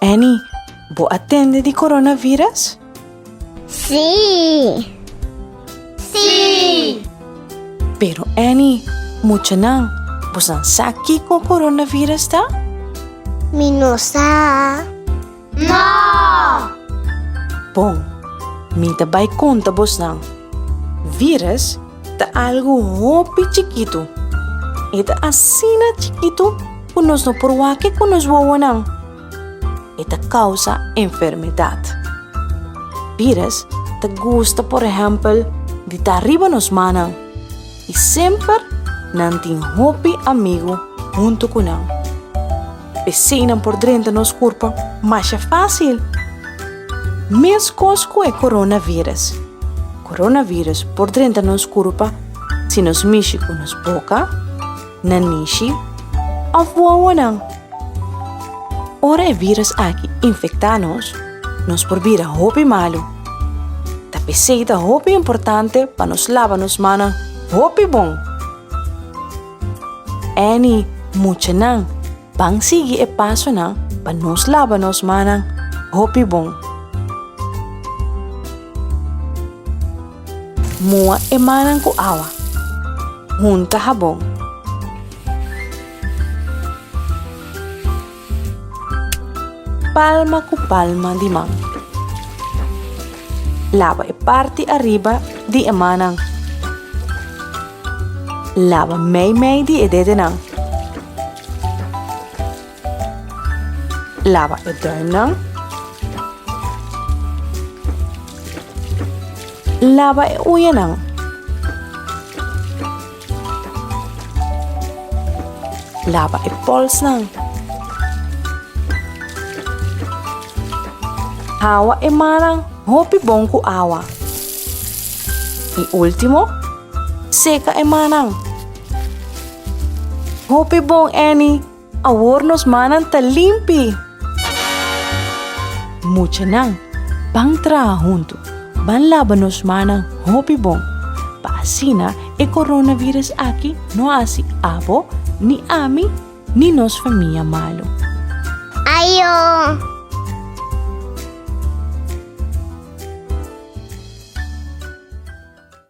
Annie, bo attende di coronavirus? Sí. Sí. Pero Annie, mucha nang, busan saki ko coronavirus ta? Minusa. No. Bong, minta bay conta bos nang. Virus ta algo hopi chiquito. Ita asina chiquito, kunos no porwake kunos wawanang. Ita causa enfermedad. Virus ta gusta, por ejemplo, de ta arriba nos manang. Y siempre nanting hopi amigo junto con nang. Pesinan por dentro nos corpo, mas é fácil. Mes cosco é coronavírus. Coronavírus por dentro nos corpo, se nos mishi com nos boca, na nishi, afuawa nang. Ora é vírus aqui infectar-nos por vira hopi malo. Ta peseta hopi importante para nos lavar nos mana hopi bom. Annie, mucha nang, pang sige e paso nang, pa nos lavar nos manang hopi bom. Mua e manang ko awa, hunta habong. Palma ku palma di mang. Lava e parte arriba di emanang. Lava mei di ededenang. Lava e duinang. Lava e uyanang. Lava e pols nang. Hawa e manang hopi bong ku awa. Y último, seca e manang. Hopi bong Annie, awor nos manang talimpi. Mucha nang, pang traha junto, ban laban nos manang hopi bong. Paasina e coronavirus aki no asi abo, ni ami, ni nos familia malo. Ayo.